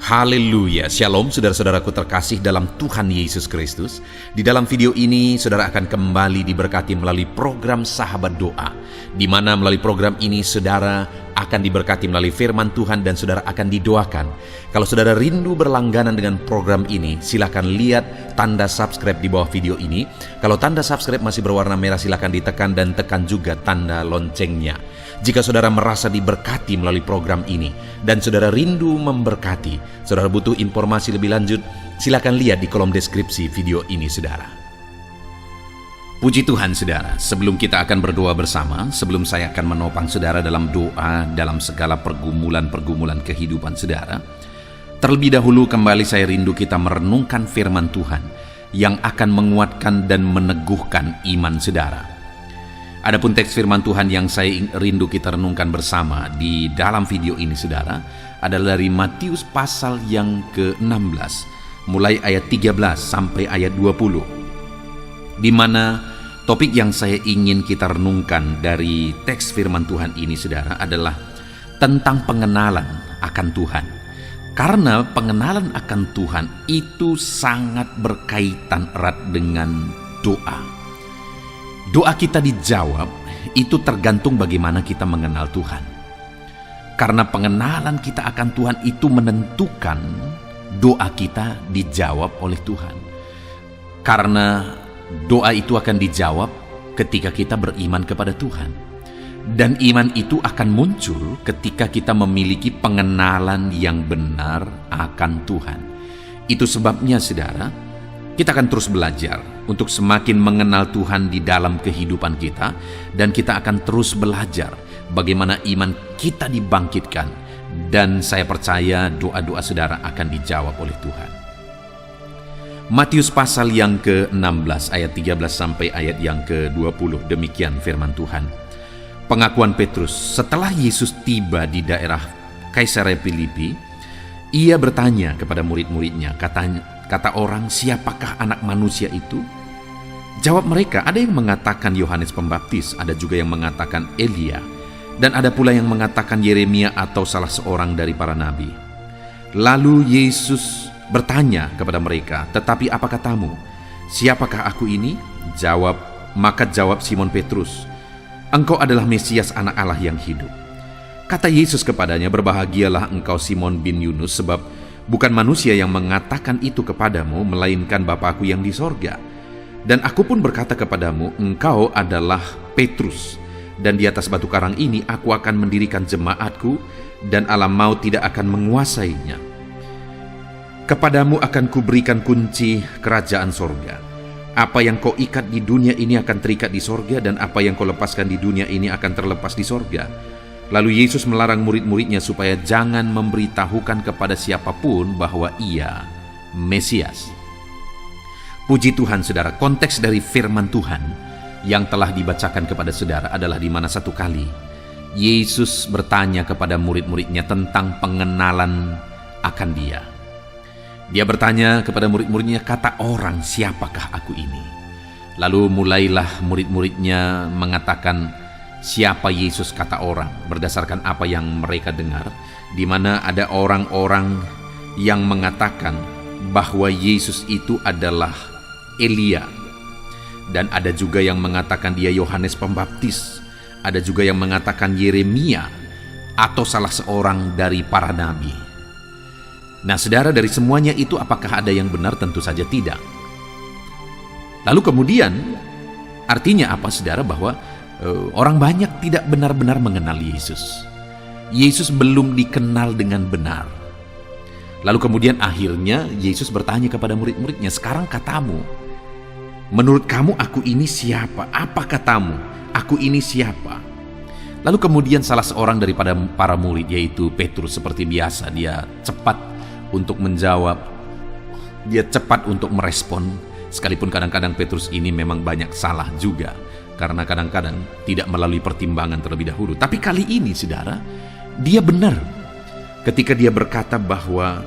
Haleluya, Shalom saudara-saudaraku terkasih dalam Tuhan Yesus Kristus. Di dalam video ini saudara akan kembali diberkati melalui program Sahabat Doa, di mana melalui program ini saudara akan diberkati melalui firman Tuhan dan saudara akan didoakan. Kalau saudara rindu berlangganan dengan program ini, silakan lihat tanda subscribe di bawah video ini. Kalau tanda subscribe masih berwarna merah, silakan ditekan dan tekan juga tanda loncengnya. Jika saudara merasa diberkati melalui program ini dan saudara rindu memberkati, saudara butuh informasi lebih lanjut, silakan lihat di kolom deskripsi video ini saudara. Puji Tuhan saudara, sebelum kita akan berdoa bersama, sebelum saya akan menopang saudara dalam doa dalam segala pergumulan-pergumulan kehidupan saudara, terlebih dahulu kembali saya rindu kita merenungkan firman Tuhan yang akan menguatkan dan meneguhkan iman saudara. Adapun teks firman Tuhan yang saya rindu kita renungkan bersama di dalam video ini saudara adalah dari Matius pasal yang ke-16 mulai ayat 13 sampai ayat 20, di mana topik yang saya ingin kita renungkan dari teks firman Tuhan ini saudara adalah tentang pengenalan akan Tuhan. Karena pengenalan akan Tuhan itu sangat berkaitan erat dengan doa. Doa kita dijawab itu tergantung bagaimana kita mengenal Tuhan. Karena pengenalan kita akan Tuhan itu menentukan doa kita dijawab oleh Tuhan. Karena doa itu akan dijawab ketika kita beriman kepada Tuhan. Dan iman itu akan muncul ketika kita memiliki pengenalan yang benar akan Tuhan. Itu sebabnya saudara, kita akan terus belajar untuk semakin mengenal Tuhan di dalam kehidupan kita, dan kita akan terus belajar bagaimana iman kita dibangkitkan, dan saya percaya doa-doa saudara akan dijawab oleh Tuhan. Matius pasal yang ke-16 ayat 13 sampai ayat yang ke-20, demikian firman Tuhan. Pengakuan Petrus. Setelah Yesus tiba di daerah Kaisarea Filipi, ia bertanya kepada murid-muridnya, kata orang, siapakah anak manusia itu? Jawab mereka, ada yang mengatakan Yohanes Pembaptis, ada juga yang mengatakan Elia, dan ada pula yang mengatakan Yeremia atau salah seorang dari para nabi. Lalu Yesus bertanya kepada mereka, tetapi apa katamu? Siapakah aku ini? Maka jawab Simon Petrus, engkau adalah Mesias, anak Allah yang hidup. Kata Yesus kepadanya, berbahagialah engkau Simon bin Yunus, sebab bukan manusia yang mengatakan itu kepadamu, melainkan Bapa-Ku yang di sorga. Dan aku pun berkata kepadamu, engkau adalah Petrus, dan di atas batu karang ini aku akan mendirikan jemaatku, dan alam maut tidak akan menguasainya. Kepadamu akan kuberikan kunci kerajaan sorga. Apa yang kau ikat di dunia ini akan terikat di sorga, dan apa yang kau lepaskan di dunia ini akan terlepas di sorga. Lalu Yesus melarang murid-muridnya supaya jangan memberitahukan kepada siapapun bahwa ia Mesias. Puji Tuhan saudara, konteks dari firman Tuhan yang telah dibacakan kepada saudara adalah di mana satu kali Yesus bertanya kepada murid-muridnya tentang pengenalan akan dia. Dia bertanya kepada murid-muridnya, kata orang, siapakah aku ini? Lalu mulailah murid-muridnya mengatakan siapa Yesus kata orang berdasarkan apa yang mereka dengar, di mana ada orang-orang yang mengatakan bahwa Yesus itu adalah Elia, dan ada juga yang mengatakan dia Yohanes Pembaptis, ada juga yang mengatakan Yeremia atau salah seorang dari para nabi. Nah saudara, dari semuanya itu apakah ada yang benar? Tentu saja tidak. Lalu kemudian artinya apa saudara? Bahwa orang banyak tidak benar-benar mengenal Yesus. Yesus belum dikenal dengan benar. Lalu kemudian akhirnya Yesus bertanya kepada murid-muridnya, sekarang katamu, menurut kamu aku ini siapa? Apa katamu? Aku ini siapa? Lalu kemudian salah seorang daripada para murid, yaitu Petrus, seperti biasa dia cepat untuk menjawab, dia cepat untuk merespon, sekalipun kadang-kadang Petrus ini memang banyak salah juga, karena kadang-kadang tidak melalui pertimbangan terlebih dahulu. Tapi kali ini saudara, dia benar ketika dia berkata bahwa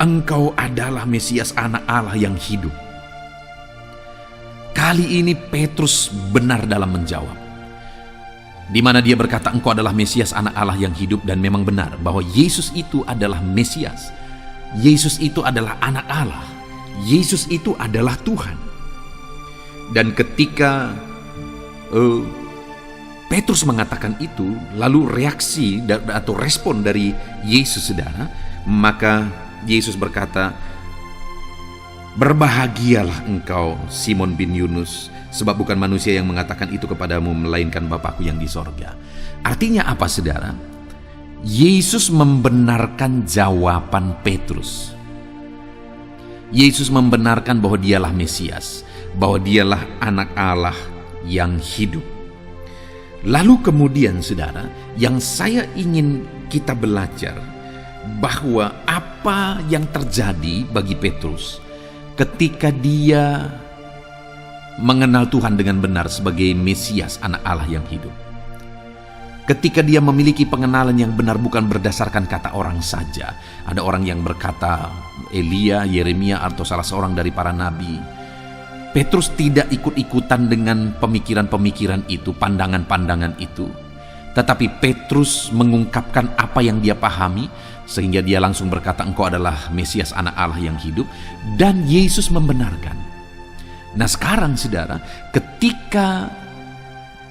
engkau adalah Mesias, anak Allah yang hidup. Kali ini Petrus benar dalam menjawab, di mana dia berkata engkau adalah Mesias, anak Allah yang hidup, dan memang benar bahwa Yesus itu adalah Mesias. Yesus itu adalah anak Allah. Yesus itu adalah Tuhan. Dan ketika Petrus mengatakan itu, lalu reaksi atau respon dari Yesus, saudara, maka Yesus berkata, "Berbahagialah engkau, Simon bin Yunus, sebab bukan manusia yang mengatakan itu kepadamu, melainkan Bapakku yang di sorga." Artinya apa, saudara? Yesus membenarkan jawaban Petrus. Yesus membenarkan bahwa dialah Mesias, bahwa dialah anak Allah yang hidup. Lalu kemudian, saudara, yang saya ingin kita belajar, bahwa apa yang terjadi bagi Petrus ketika dia mengenal Tuhan dengan benar sebagai Mesias, anak Allah yang hidup. Ketika dia memiliki pengenalan yang benar bukan berdasarkan kata orang saja. Ada orang yang berkata Elia, Yeremia, atau salah seorang dari para nabi. Petrus tidak ikut-ikutan dengan pemikiran-pemikiran itu, pandangan-pandangan itu. Tetapi Petrus mengungkapkan apa yang dia pahami, sehingga dia langsung berkata, "Engkau adalah Mesias, anak Allah yang hidup." Dan Yesus membenarkan. Nah sekarang, saudara, ketika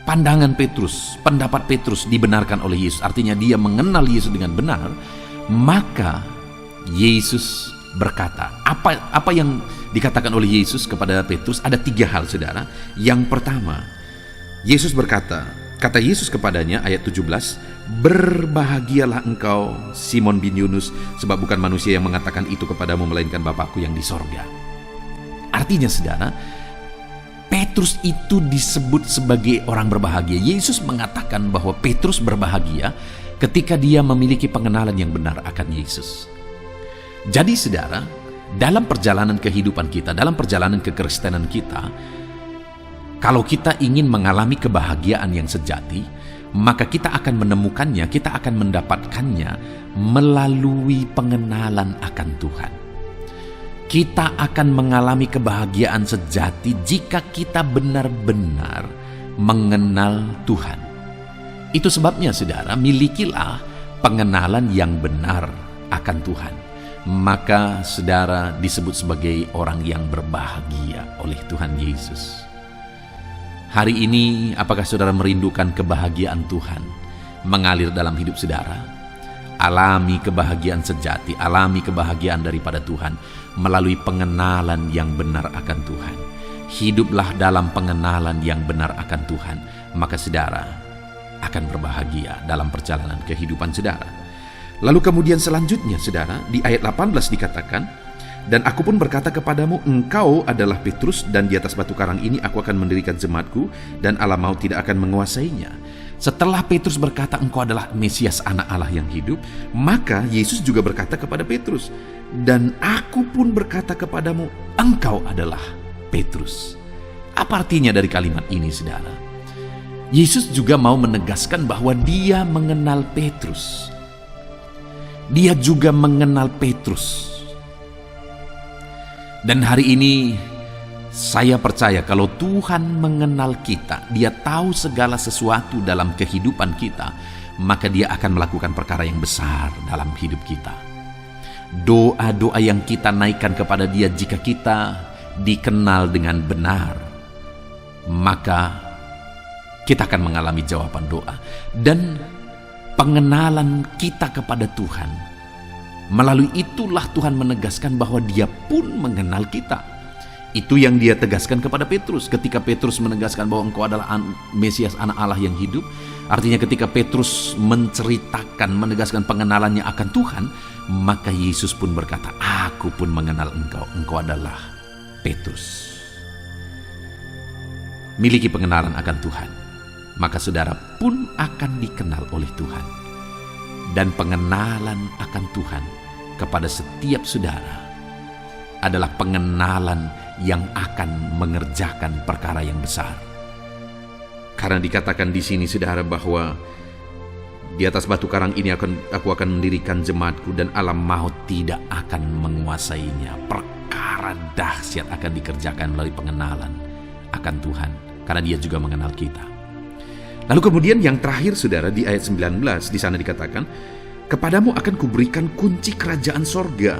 pandangan Petrus, pendapat Petrus dibenarkan oleh Yesus, artinya dia mengenal Yesus dengan benar, maka Yesus berkata, apa yang dikatakan oleh Yesus kepada Petrus? Ada 3 hal, saudara. Yang pertama, Yesus berkata, kata Yesus kepadanya, ayat 17, "Berbahagialah engkau, Simon bin Yunus, sebab bukan manusia yang mengatakan itu kepadamu, melainkan Bapakku yang di sorga." Artinya, saudara, Petrus itu disebut sebagai orang berbahagia. Yesus mengatakan bahwa Petrus berbahagia ketika dia memiliki pengenalan yang benar akan Yesus. Jadi, saudara, dalam perjalanan kehidupan kita, dalam perjalanan kekristenan kita, kalau kita ingin mengalami kebahagiaan yang sejati, maka kita akan menemukannya, kita akan mendapatkannya melalui pengenalan akan Tuhan. Kita akan mengalami kebahagiaan sejati jika kita benar-benar mengenal Tuhan. Itu sebabnya, saudara, milikilah pengenalan yang benar akan Tuhan. Maka saudara disebut sebagai orang yang berbahagia oleh Tuhan Yesus. Hari ini, apakah saudara merindukan kebahagiaan Tuhan mengalir dalam hidup saudara? Alami kebahagiaan sejati, alami kebahagiaan daripada Tuhan melalui pengenalan yang benar akan Tuhan. Hiduplah dalam pengenalan yang benar akan Tuhan, maka saudara akan berbahagia dalam perjalanan kehidupan saudara. Lalu kemudian selanjutnya, saudara, di ayat 18 dikatakan, "Dan aku pun berkata kepadamu, engkau adalah Petrus, dan di atas batu karang ini aku akan mendirikan jemaatku, dan alam maut tidak akan menguasainya." Setelah Petrus berkata engkau adalah Mesias, anak Allah yang hidup, maka Yesus juga berkata kepada Petrus, "Dan aku pun berkata kepadamu, engkau adalah Petrus." Apa artinya dari kalimat ini, saudara? Yesus juga mau menegaskan bahwa dia mengenal Petrus. Dia juga mengenal Petrus. Dan hari ini saya percaya kalau Tuhan mengenal kita, Dia tahu segala sesuatu dalam kehidupan kita, maka Dia akan melakukan perkara yang besar dalam hidup kita. Doa-doa yang kita naikkan kepada Dia, jika kita dikenal dengan benar, maka kita akan mengalami jawaban doa. Dan pengenalan kita kepada Tuhan, melalui itulah Tuhan menegaskan bahwa Dia pun mengenal kita. Itu yang Dia tegaskan kepada Petrus. Ketika Petrus menegaskan bahwa engkau adalah Mesias, anak Allah yang hidup, artinya ketika Petrus menceritakan, menegaskan pengenalannya akan Tuhan, maka Yesus pun berkata, "Aku pun mengenal engkau, engkau adalah Petrus." Miliki pengenalan akan Tuhan, maka saudara pun akan dikenal oleh Tuhan. Dan pengenalan akan Tuhan kepada setiap saudara adalah pengenalan yang akan mengerjakan perkara yang besar. Karena dikatakan di sini, saudara, bahwa di atas batu karang ini aku akan mendirikan jemaatku, dan alam maut tidak akan menguasainya. Perkara dahsyat akan dikerjakan melalui pengenalan akan Tuhan, karena Dia juga mengenal kita. Lalu kemudian yang terakhir, saudara, di ayat 19 di sana dikatakan, "Kepadamu akan kuberikan kunci kerajaan sorga,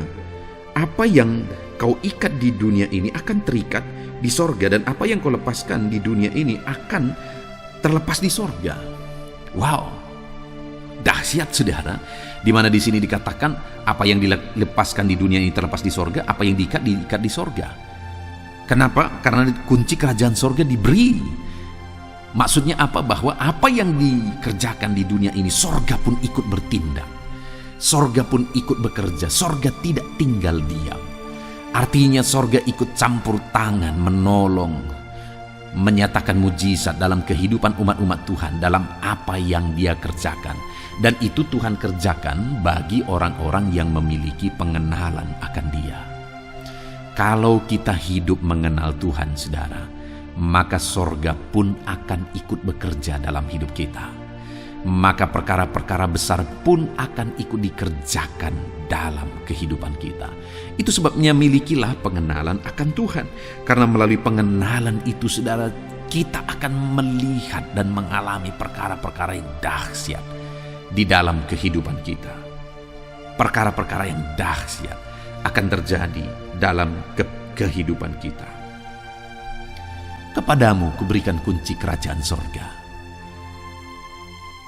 Apa yang kau ikat di dunia ini akan terikat di sorga, dan apa yang kau lepaskan di dunia ini akan terlepas di sorga. Wow, dahsyat saudara. Di mana di sini dikatakan apa yang dilepaskan di dunia ini terlepas di sorga, apa yang diikat di sorga. Kenapa? Karena kunci kerajaan sorga diberi. Maksudnya apa? Bahwa apa yang dikerjakan di dunia ini, sorga pun ikut bertindak. Sorga pun ikut bekerja. Sorga tidak tinggal diam. Artinya sorga ikut campur tangan, menolong, menyatakan mujizat dalam kehidupan umat-umat Tuhan, dalam apa yang Dia kerjakan. Dan itu Tuhan kerjakan bagi orang-orang yang memiliki pengenalan akan Dia. Kalau kita hidup mengenal Tuhan, saudara, maka sorga pun akan ikut bekerja dalam hidup kita. Maka perkara-perkara besar pun akan ikut dikerjakan dalam kehidupan kita. Itu sebabnya milikilah pengenalan akan Tuhan. Karena melalui pengenalan itu, saudara, kita akan melihat dan mengalami perkara-perkara yang dahsyat di dalam kehidupan kita. Perkara-perkara yang dahsyat akan terjadi dalam kehidupan kita. Kepadamu kuberikan kunci kerajaan sorga.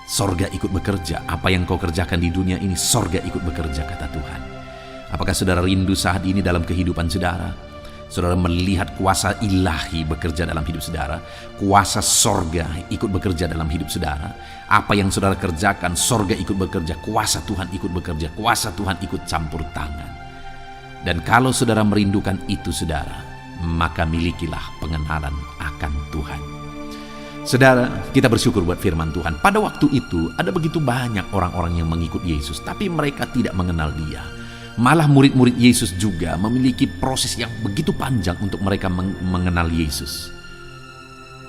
Sorga ikut bekerja. Apa yang kau kerjakan di dunia ini, sorga ikut bekerja, kata Tuhan. Apakah saudara rindu saat ini dalam kehidupan saudara? Saudara melihat kuasa ilahi bekerja dalam hidup saudara. Kuasa sorga ikut bekerja dalam hidup saudara. Apa yang saudara kerjakan, sorga ikut bekerja. Kuasa Tuhan ikut bekerja. Kuasa Tuhan ikut campur tangan. Dan kalau saudara merindukan itu, saudara, maka milikilah pengenalan akan Tuhan. Saudara, kita bersyukur buat firman Tuhan. Pada waktu itu ada begitu banyak orang-orang yang mengikut Yesus, tapi mereka tidak mengenal Dia. Malah murid-murid Yesus juga memiliki proses yang begitu panjang untuk mereka mengenal Yesus.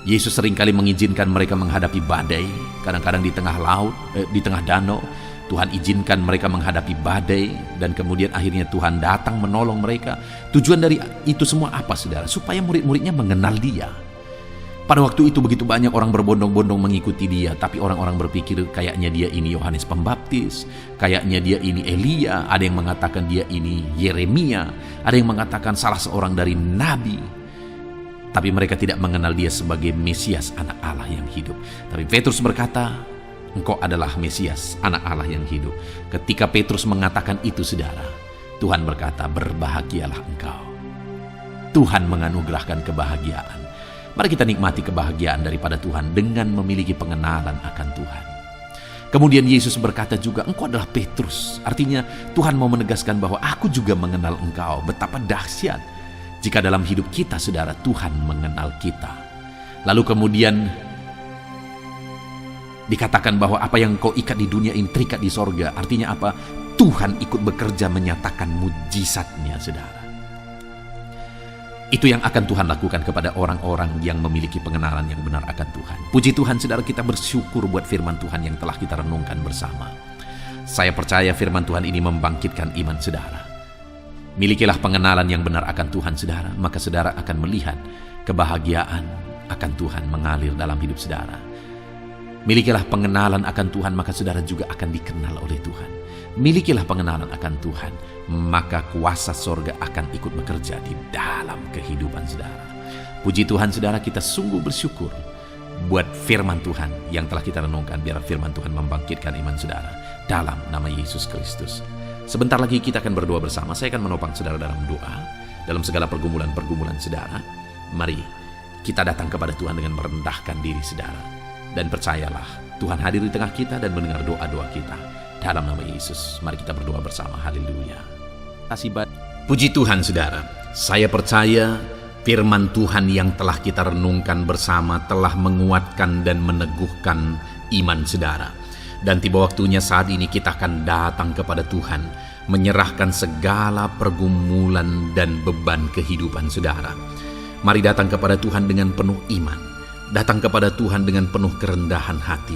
Yesus seringkali mengizinkan mereka menghadapi badai, kadang-kadang di tengah laut, di tengah danau. Tuhan izinkan mereka menghadapi badai, dan kemudian akhirnya Tuhan datang menolong mereka. Tujuan dari itu semua apa, saudara? Supaya murid-muridnya mengenal Dia. Pada waktu itu begitu banyak orang berbondong-bondong mengikuti Dia, tapi orang-orang berpikir kayaknya Dia ini Yohanes Pembaptis, kayaknya Dia ini Elia, ada yang mengatakan Dia ini Yeremia, ada yang mengatakan salah seorang dari nabi. Tapi mereka tidak mengenal Dia sebagai Mesias, anak Allah yang hidup. Tapi Petrus berkata, engkau adalah Mesias, anak Allah yang hidup. Ketika Petrus mengatakan itu, saudara, Tuhan berkata, berbahagialah engkau. Tuhan menganugerahkan kebahagiaan. Mari kita nikmati kebahagiaan daripada Tuhan dengan memiliki pengenalan akan Tuhan. Kemudian Yesus berkata juga, engkau adalah Petrus. Artinya Tuhan mau menegaskan bahwa aku juga mengenal engkau. Betapa dahsyat jika dalam hidup kita, saudara, Tuhan mengenal kita. Lalu kemudian dikatakan bahwa apa yang kau ikat di dunia ini terikat di sorga. Artinya apa? Tuhan ikut bekerja menyatakan mujizatnya, saudara. Itu yang akan Tuhan lakukan kepada orang-orang yang memiliki pengenalan yang benar akan Tuhan. Puji Tuhan, saudara, kita bersyukur buat firman Tuhan yang telah kita renungkan bersama. Saya percaya firman Tuhan ini membangkitkan iman saudara. Milikilah pengenalan yang benar akan Tuhan, saudara, maka saudara akan melihat kebahagiaan akan Tuhan mengalir dalam hidup saudara. Milikilah pengenalan akan Tuhan, maka saudara juga akan dikenal oleh Tuhan. Milikilah pengenalan akan Tuhan, maka kuasa sorga akan ikut bekerja di dalam kehidupan saudara. Puji Tuhan, saudara, kita sungguh bersyukur buat firman Tuhan yang telah kita renungkan. Biar firman Tuhan membangkitkan iman saudara dalam nama Yesus Kristus. Sebentar lagi kita akan berdoa bersama. Saya akan menopang saudara dalam doa, dalam segala pergumulan-pergumulan saudara. Mari kita datang kepada Tuhan dengan merendahkan diri saudara. Dan percayalah, Tuhan hadir di tengah kita dan mendengar doa-doa kita. Dalam nama Yesus, mari kita berdoa bersama. Haleluya. Puji Tuhan, saudara. Saya percaya firman Tuhan yang telah kita renungkan bersama telah menguatkan dan meneguhkan iman saudara. Dan tiba waktunya saat ini kita akan datang kepada Tuhan, menyerahkan segala pergumulan dan beban kehidupan saudara. Mari datang kepada Tuhan dengan penuh iman. Datang kepada Tuhan dengan penuh kerendahan hati,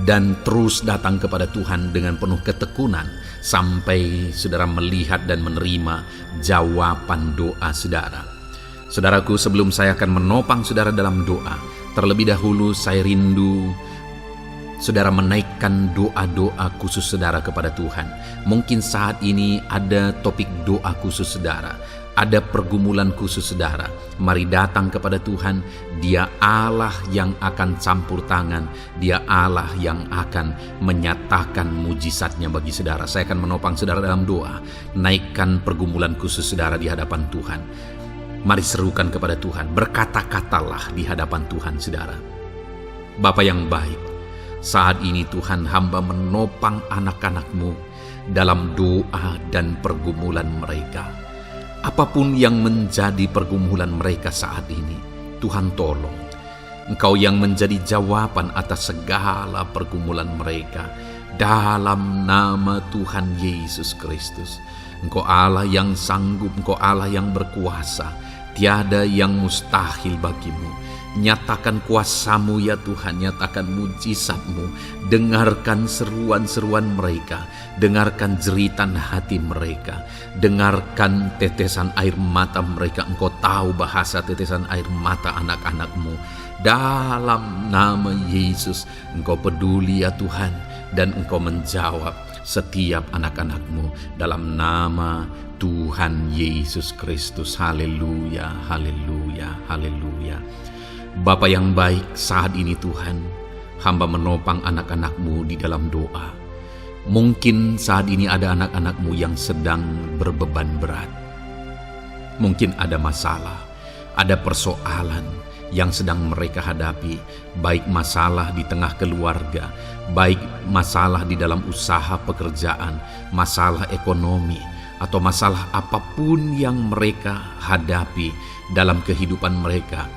dan terus datang kepada Tuhan dengan penuh ketekunan sampai saudara melihat dan menerima jawaban doa saudara. Saudaraku, sebelum saya akan menopang saudara dalam doa, terlebih dahulu saya rindu saudara menaikkan doa-doa khusus saudara kepada Tuhan. Mungkin saat ini ada topik doa khusus saudara, ada pergumulan khusus saudara. Mari datang kepada Tuhan. Dia Allah yang akan campur tangan, Dia Allah yang akan menyatakan mujizatnya bagi saudara. Saya akan menopang saudara dalam doa. Naikkan pergumulan khusus saudara di hadapan Tuhan. Mari serukan kepada Tuhan, berkata-katalah di hadapan Tuhan saudara. Bapa yang baik, saat ini Tuhan, hamba menopang anak-anak-Mu dalam doa dan pergumulan mereka. Apapun yang menjadi pergumulan mereka saat ini, Tuhan tolong. Engkau yang menjadi jawaban atas segala pergumulan mereka. Dalam nama Tuhan Yesus Kristus. Engkau Allah yang sanggup, Engkau Allah yang berkuasa. Tiada yang mustahil bagimu. Nyatakan kuasa-Mu ya Tuhan, nyatakan mujizat-Mu. Dengarkan seruan-seruan mereka, dengarkan jeritan hati mereka, dengarkan tetesan air mata mereka. Engkau tahu bahasa tetesan air mata anak-anak-Mu. Dalam nama Yesus, Engkau peduli ya Tuhan, dan Engkau menjawab setiap anak-anak-Mu dalam nama Tuhan Yesus Kristus. Haleluya, haleluya, haleluya. Bapa yang baik, saat ini Tuhan, hamba menopang anak-anak-Mu di dalam doa. Mungkin saat ini ada anak-anak-Mu yang sedang berbeban berat. Mungkin ada masalah, ada persoalan yang sedang mereka hadapi, baik masalah di tengah keluarga, baik masalah di dalam usaha pekerjaan, masalah ekonomi, atau masalah apapun yang mereka hadapi dalam kehidupan mereka.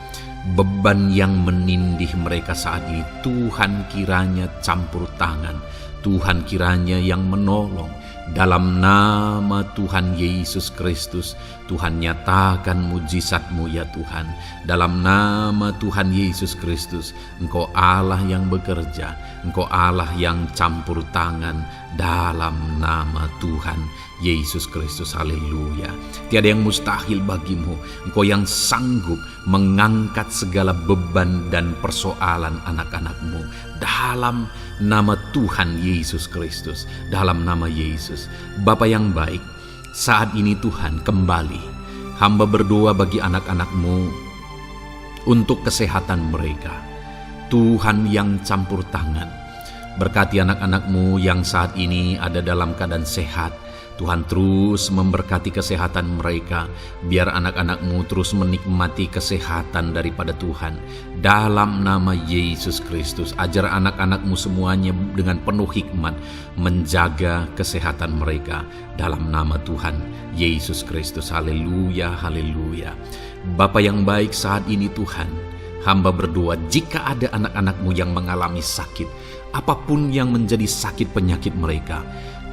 Beban yang menindih mereka saat ini, Tuhan kiranya campur tangan, Tuhan kiranya yang menolong. Dalam nama Tuhan Yesus Kristus, Tuhan nyatakan mujizat-Mu ya Tuhan. Dalam nama Tuhan Yesus Kristus, Engkau Allah yang bekerja, Engkau Allah yang campur tangan. Dalam nama Tuhan Yesus Kristus, haleluya. Tiada yang mustahil bagimu. Engkau yang sanggup mengangkat segala beban dan persoalan anak-anak-Mu. Dalam nama Tuhan Yesus Kristus, dalam nama Yesus. Bapa yang baik, saat ini Tuhan kembali hamba berdoa bagi anak-anak-Mu untuk kesehatan mereka. Tuhan yang campur tangan, berkati anak-anak-Mu yang saat ini ada dalam keadaan sehat. Tuhan terus memberkati kesehatan mereka, biar anak-anak-Mu terus menikmati kesehatan daripada Tuhan. Dalam nama Yesus Kristus, ajar anak-anak-Mu semuanya dengan penuh hikmat menjaga kesehatan mereka. Dalam nama Tuhan Yesus Kristus, haleluya, haleluya. Bapa yang baik, saat ini Tuhan, hamba berdoa jika ada anak-anak-Mu yang mengalami sakit, apapun yang menjadi sakit penyakit mereka,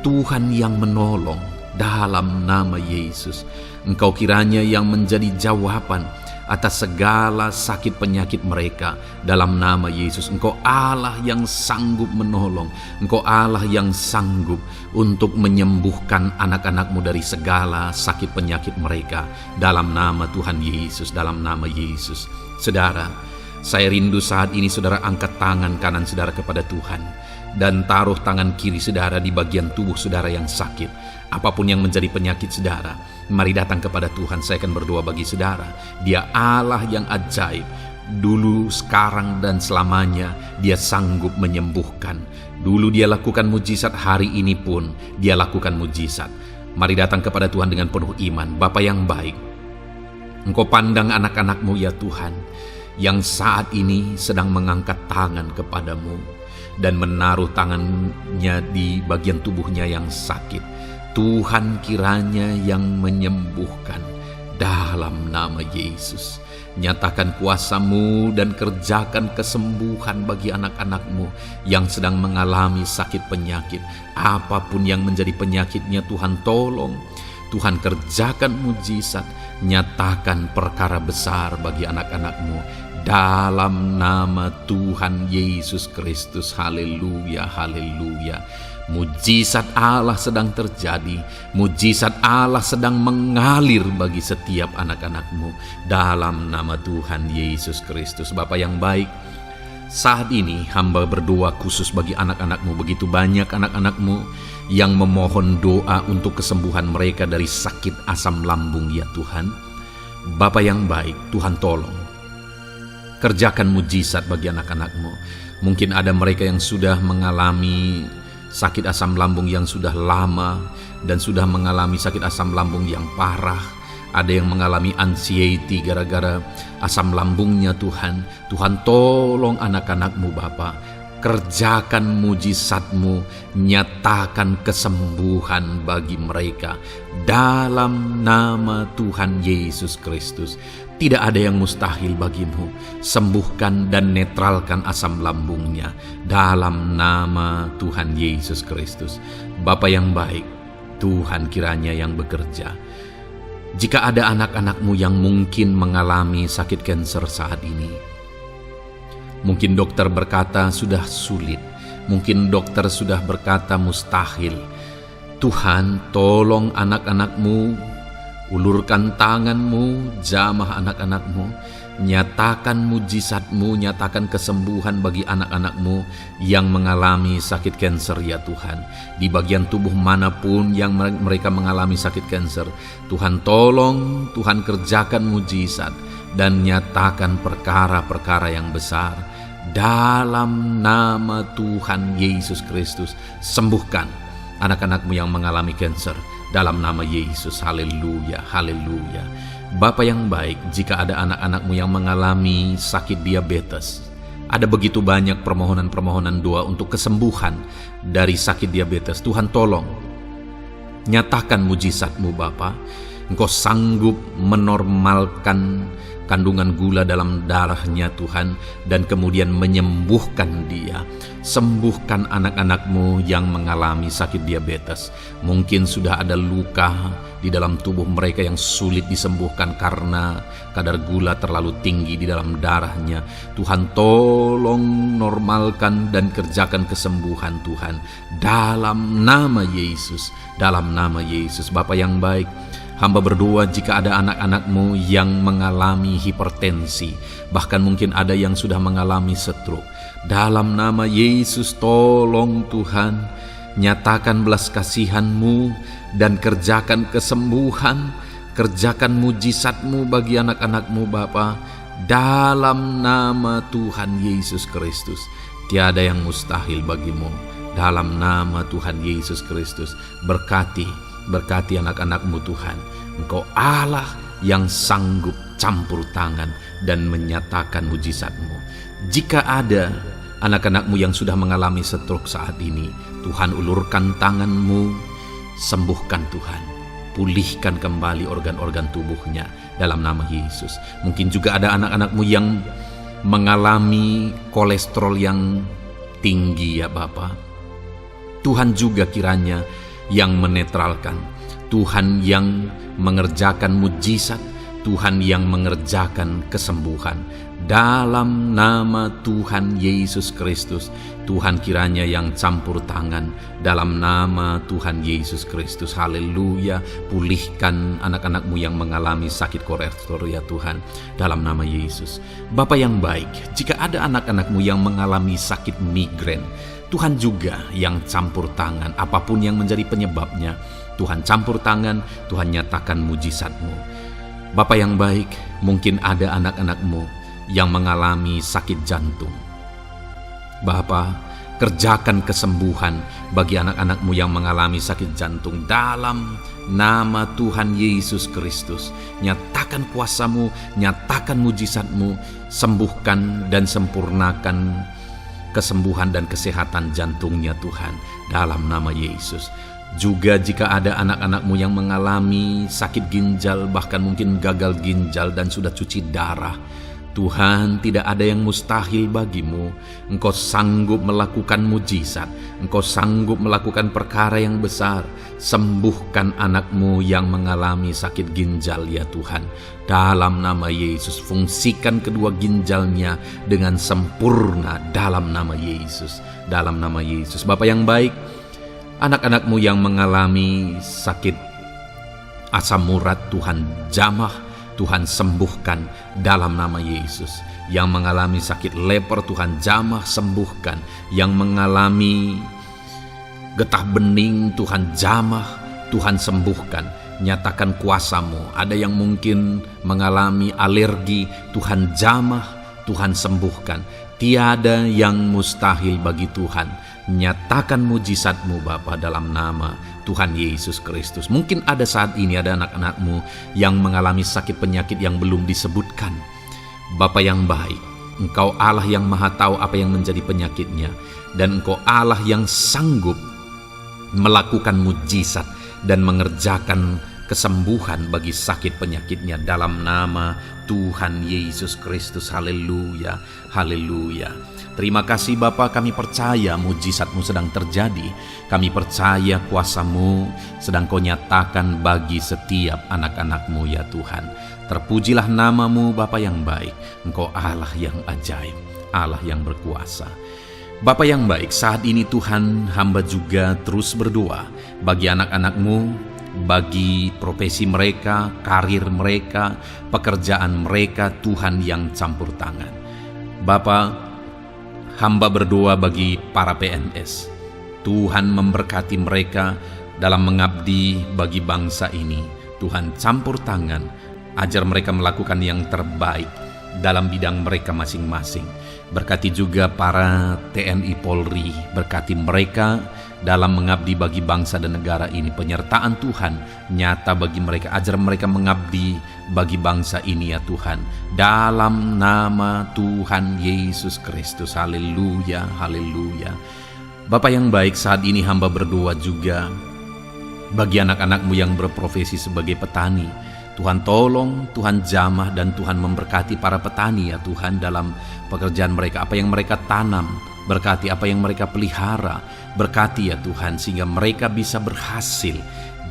Tuhan yang menolong. Dalam nama Yesus, Engkau kiranya yang menjadi jawaban atas segala sakit penyakit mereka. Dalam nama Yesus, Engkau Allah yang sanggup menolong, Engkau Allah yang sanggup untuk menyembuhkan anak-anak-Mu dari segala sakit penyakit mereka. Dalam nama Tuhan Yesus, dalam nama Yesus. Saudara, saya rindu saat ini saudara angkat tangan kanan saudara kepada Tuhan dan taruh tangan kiri saudara di bagian tubuh saudara yang sakit. Apapun yang menjadi penyakit saudara, mari datang kepada Tuhan. Saya akan berdoa bagi saudara. Dia Allah yang ajaib. Dulu, sekarang, dan selamanya Dia sanggup menyembuhkan. Dulu Dia lakukan mujizat, hari ini pun Dia lakukan mujizat. Mari datang kepada Tuhan dengan penuh iman. Bapa yang baik, Engkau pandang anak-anak-Mu ya Tuhan, yang saat ini sedang mengangkat tangan kepadamu dan menaruh tangannya di bagian tubuhnya yang sakit. Tuhan kiranya yang menyembuhkan. Dalam nama Yesus, nyatakan kuasa-Mu dan kerjakan kesembuhan bagi anak-anak-Mu yang sedang mengalami sakit penyakit. Apapun yang menjadi penyakitnya, Tuhan tolong. Tuhan kerjakan mujizat, nyatakan perkara besar bagi anak-anak-Mu. Dalam nama Tuhan Yesus Kristus, haleluya, haleluya. Mujizat Allah sedang terjadi, mujizat Allah sedang mengalir bagi setiap anak-anak-Mu. Dalam nama Tuhan Yesus Kristus. Bapa yang baik, Saat ini hamba berdoa khusus bagi anak-anak-Mu. Begitu banyak anak-anak-Mu yang memohon doa untuk kesembuhan mereka dari sakit asam lambung ya Tuhan. Bapa yang baik, Tuhan tolong. Kerjakan mujizat bagi anak-anak-Mu. Mungkin ada mereka yang sudah mengalami sakit asam lambung yang sudah lama dan sudah mengalami sakit asam lambung yang parah. Ada yang mengalami anxiety gara-gara asam lambungnya Tuhan. Tuhan tolong anak-anak-Mu Bapa. Kerjakan mujizat-Mu, nyatakan kesembuhan bagi mereka. Dalam nama Tuhan Yesus Kristus. Tidak ada yang mustahil bagimu. Sembuhkan dan netralkan asam lambungnya. Dalam nama Tuhan Yesus Kristus. Bapa yang baik, Tuhan kiranya yang bekerja. Jika ada anak-anak-Mu yang mungkin mengalami sakit kanker saat ini, mungkin dokter berkata sudah sulit, mungkin dokter sudah berkata mustahil. Tuhan, tolong anak-anak-Mu, ulurkan tangan-Mu, jamah anak-anak-Mu, nyatakan mujizat-Mu, nyatakan kesembuhan bagi anak-anak-Mu yang mengalami sakit kanker ya Tuhan. Di bagian tubuh manapun yang mereka mengalami sakit kanker, Tuhan tolong, Tuhan kerjakan mujizat dan nyatakan perkara-perkara yang besar. Dalam nama Tuhan Yesus Kristus, sembuhkan anak-anak-Mu yang mengalami kanker. Dalam nama Yesus, haleluya, haleluya. Bapa yang baik, jika ada anak-anak-Mu yang mengalami sakit diabetes, ada begitu banyak permohonan-permohonan doa untuk kesembuhan dari sakit diabetes. Tuhan tolong, nyatakan mujizat-Mu Bapa. Engkau sanggup menormalkan kandungan gula dalam darahnya Tuhan, dan kemudian menyembuhkan dia. Sembuhkan anak-anak-Mu yang mengalami sakit diabetes. Mungkin sudah ada luka di dalam tubuh mereka yang sulit disembuhkan karena kadar gula terlalu tinggi di dalam darahnya. Tuhan tolong normalkan dan kerjakan kesembuhan Tuhan. Dalam nama Yesus, dalam nama Yesus. Bapa yang baik, hamba berdoa jika ada anak-anak-Mu yang mengalami hipertensi, bahkan mungkin ada yang sudah mengalami stroke. Dalam nama Yesus, tolong Tuhan, nyatakan belas kasihan-Mu dan kerjakan kesembuhan, kerjakan mujizat-Mu bagi anak-anak-Mu Bapa. Dalam nama Tuhan Yesus Kristus, tiada yang mustahil bagimu. Dalam nama Tuhan Yesus Kristus, berkati anak-anak-Mu Tuhan. Engkau Allah yang sanggup campur tangan dan menyatakan mujizat-Mu. Jika ada anak-anak-Mu yang sudah mengalami stroke saat ini, Tuhan ulurkan tangan-Mu, sembuhkan Tuhan. Pulihkan kembali organ-organ tubuhnya dalam nama Yesus. Mungkin juga ada anak-anak-Mu yang mengalami kolesterol yang tinggi ya Bapa. Tuhan juga kiranya yang menetralkan, Tuhan yang mengerjakan mujizat, Tuhan yang mengerjakan kesembuhan. Dalam nama Tuhan Yesus Kristus, Tuhan kiranya yang campur tangan. Dalam nama Tuhan Yesus Kristus, haleluya. Pulihkan anak-anak-Mu yang mengalami sakit kolesterol ya Tuhan, dalam nama Yesus. Bapa yang baik, jika ada anak-anak-Mu yang mengalami sakit migrain, Tuhan juga yang campur tangan. Apapun yang menjadi penyebabnya, Tuhan campur tangan, Tuhan nyatakan mujizat-Mu. Bapa yang baik, mungkin ada anak-anak-Mu yang mengalami sakit jantung. Bapa, kerjakan kesembuhan bagi anak-anak-Mu yang mengalami sakit jantung. Dalam nama Tuhan Yesus Kristus, nyatakan kuasa-Mu, nyatakan mujizat-Mu, sembuhkan dan sempurnakan kesembuhan dan kesehatan jantungnya Tuhan, dalam nama Yesus. Juga jika ada anak-anak-Mu yang mengalami sakit ginjal, bahkan mungkin gagal ginjal dan sudah cuci darah, Tuhan, tidak ada yang mustahil bagimu. Engkau sanggup melakukan mujizat, Engkau sanggup melakukan perkara yang besar. Sembuhkan anak-Mu yang mengalami sakit ginjal ya Tuhan, dalam nama Yesus. Fungsikan kedua ginjalnya dengan sempurna dalam nama Yesus, dalam nama Yesus. Bapa yang baik, anak-anak-Mu yang mengalami sakit asam urat, Tuhan jamah, Tuhan sembuhkan dalam nama Yesus. Yang mengalami sakit leper, Tuhan jamah sembuhkan. Yang mengalami getah bening, Tuhan jamah, Tuhan sembuhkan. Nyatakan kuasa-Mu. Ada yang mungkin mengalami alergi, Tuhan jamah, Tuhan sembuhkan. Tiada yang mustahil bagi Tuhan. Nyatakan mujizat-Mu Bapa dalam nama Tuhan Yesus Kristus. Mungkin ada saat ini ada anak-anak-Mu yang mengalami sakit penyakit yang belum disebutkan. Bapa yang baik, Engkau Allah yang maha tahu apa yang menjadi penyakitnya. Dan Engkau Allah yang sanggup melakukan mujizat dan mengerjakan kesembuhan bagi sakit penyakitnya dalam nama Tuhan Yesus Kristus. Haleluya, haleluya. Terima kasih Bapa, kami percaya mujizat-Mu sedang terjadi. Kami percaya kuasa-Mu sedang Kau nyatakan bagi setiap anak-anak-Mu ya Tuhan. Terpujilah nama-Mu Bapa yang baik. Engkau Allah yang ajaib, Allah yang berkuasa. Bapa yang baik, saat ini Tuhan, hamba juga terus berdoa bagi anak-anak-Mu, bagi profesi mereka, karir mereka, pekerjaan mereka, Tuhan yang campur tangan. Bapa, hamba berdoa bagi para PNS. Tuhan memberkati mereka dalam mengabdi bagi bangsa ini. Tuhan campur tangan, ajar mereka melakukan yang terbaik dalam bidang mereka masing-masing. Berkati juga para TNI Polri, berkati mereka dalam mengabdi bagi bangsa dan negara ini. Penyertaan Tuhan nyata bagi mereka, ajar mereka mengabdi bagi bangsa ini ya Tuhan. Dalam nama Tuhan Yesus Kristus. Haleluya, haleluya. Bapa yang baik, saat ini hamba berdoa juga bagi anak-anak-Mu yang berprofesi sebagai petani. Tuhan tolong, Tuhan jamah, dan Tuhan memberkati para petani ya Tuhan dalam pekerjaan mereka. Apa yang mereka tanam, berkati apa yang mereka pelihara, berkati ya Tuhan sehingga mereka bisa berhasil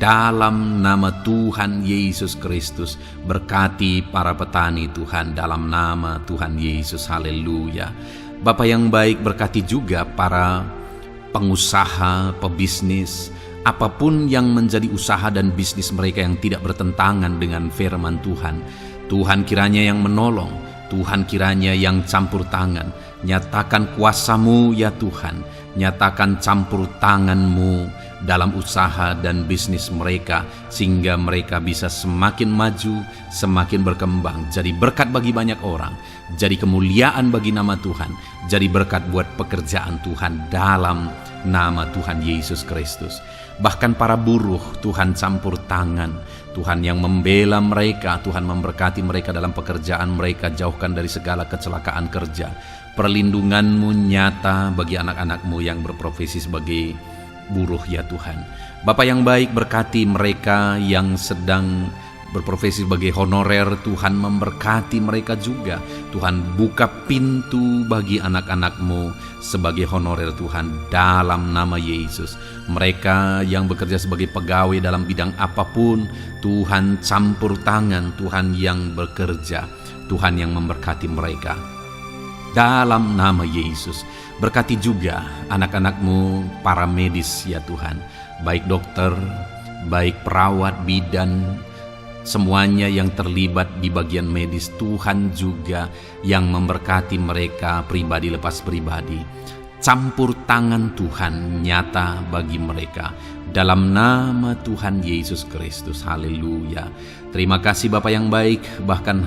dalam nama Tuhan Yesus Kristus. Berkati para petani Tuhan dalam nama Tuhan Yesus. Haleluya. Bapa yang baik, berkati juga para pengusaha, pebisnis, apapun yang menjadi usaha dan bisnis mereka yang tidak bertentangan dengan firman Tuhan. Tuhan kiranya yang menolong, Tuhan kiranya yang campur tangan. Nyatakan kuasa-Mu ya Tuhan, nyatakan campur tangan-Mu dalam usaha dan bisnis mereka, sehingga mereka bisa semakin maju, semakin berkembang, jadi berkat bagi banyak orang, jadi kemuliaan bagi nama Tuhan, jadi berkat buat pekerjaan Tuhan dalam nama Tuhan Yesus Kristus. Bahkan para buruh, Tuhan campur tangan, Tuhan yang membela mereka, Tuhan memberkati mereka dalam pekerjaan mereka, jauhkan dari segala kecelakaan kerja. Perlindungan-Mu nyata bagi anak-anak-Mu yang berprofesi sebagai buruh ya Tuhan. Bapa yang baik, berkati mereka yang sedang berprofesi sebagai honorer, Tuhan memberkati mereka juga. Tuhan buka pintu bagi anak-anak-Mu sebagai honorer Tuhan dalam nama Yesus. Mereka yang bekerja sebagai pegawai dalam bidang apapun, Tuhan campur tangan, Tuhan yang bekerja, Tuhan yang memberkati mereka dalam nama Yesus. Berkati juga anak-anak-Mu para medis ya Tuhan, baik dokter, baik perawat, bidan, semuanya yang terlibat di bagian medis. Tuhan juga yang memberkati mereka pribadi lepas pribadi. Campur tangan Tuhan nyata bagi mereka dalam nama Tuhan Yesus Kristus. Haleluya. Terima kasih Bapa yang baik. Bahkan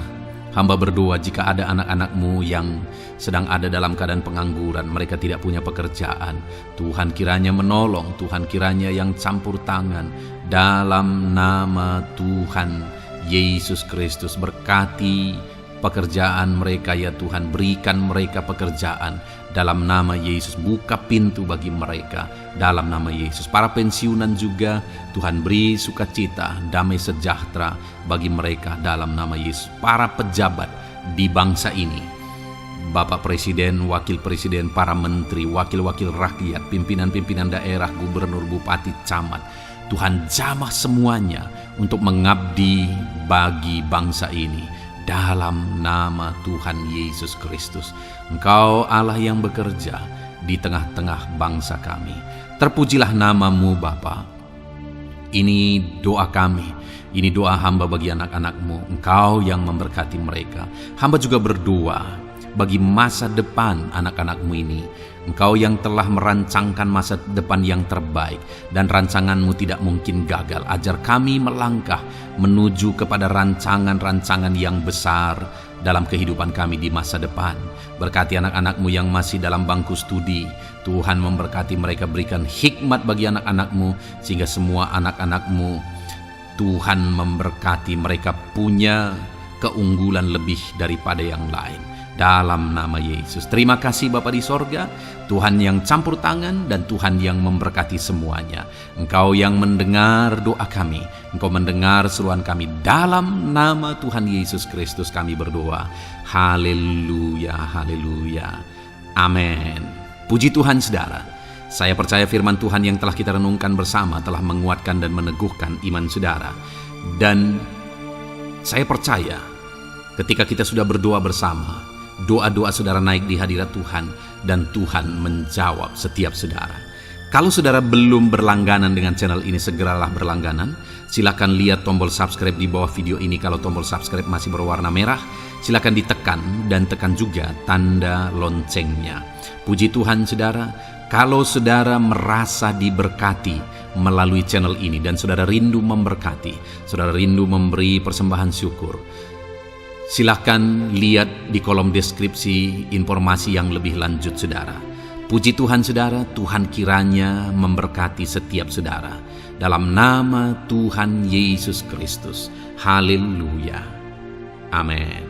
hamba berdoa jika ada anak-anak-Mu yang sedang ada dalam keadaan pengangguran, mereka tidak punya pekerjaan, Tuhan kiranya menolong, Tuhan kiranya yang campur tangan dalam nama Tuhan Yesus Kristus. Berkati pekerjaan mereka ya Tuhan, berikan mereka pekerjaan dalam nama Yesus. Buka pintu bagi mereka dalam nama Yesus. Para pensiunan juga Tuhan beri sukacita, damai sejahtera bagi mereka dalam nama Yesus. Para pejabat di bangsa ini, Bapak Presiden, Wakil Presiden, para menteri, wakil-wakil rakyat, pimpinan-pimpinan daerah, gubernur, bupati, camat, Tuhan jamah semuanya untuk mengabdi bagi bangsa ini dalam nama Tuhan Yesus Kristus. Engkau Allah yang bekerja di tengah-tengah bangsa kami. Terpujilah nama-Mu Bapa. Ini doa kami, ini doa hamba bagi anak-anak-Mu, Engkau yang memberkati mereka. Hamba juga berdoa bagi masa depan anak-anak-Mu ini. Engkau yang telah merancangkan masa depan yang terbaik, dan rancangan-Mu tidak mungkin gagal. Ajar kami melangkah menuju kepada rancangan-rancangan yang besar dalam kehidupan kami di masa depan. Berkati anak-anak-Mu yang masih dalam bangku studi. Tuhan memberkati mereka, berikan hikmat bagi anak-anak-Mu, sehingga semua anak-anak-Mu, Tuhan memberkati mereka punya keunggulan lebih daripada yang lain. Dalam nama Yesus. Terima kasih Bapa di sorga, Tuhan yang campur tangan dan Tuhan yang memberkati semuanya. Engkau yang mendengar doa kami, Engkau mendengar seruan kami. Dalam nama Tuhan Yesus Kristus kami berdoa. Haleluya, haleluya. Amin. Puji Tuhan saudara. Saya percaya firman Tuhan yang telah kita renungkan bersama telah menguatkan dan meneguhkan iman saudara. Dan saya percaya ketika kita sudah berdoa bersama, doa-doa saudara naik di hadirat Tuhan, dan Tuhan menjawab setiap saudara. Kalau saudara belum berlangganan dengan channel ini, segeralah berlangganan. Silakan lihat tombol subscribe di bawah video ini. Kalau tombol subscribe masih berwarna merah, silakan ditekan dan tekan juga tanda loncengnya. Puji Tuhan saudara, kalau saudara merasa diberkati melalui channel ini dan saudara rindu memberkati, saudara rindu memberi persembahan syukur, silakan lihat di kolom deskripsi informasi yang lebih lanjut saudara. Puji Tuhan saudara, Tuhan kiranya memberkati setiap saudara. Dalam nama Tuhan Yesus Kristus. Haleluya. Amin.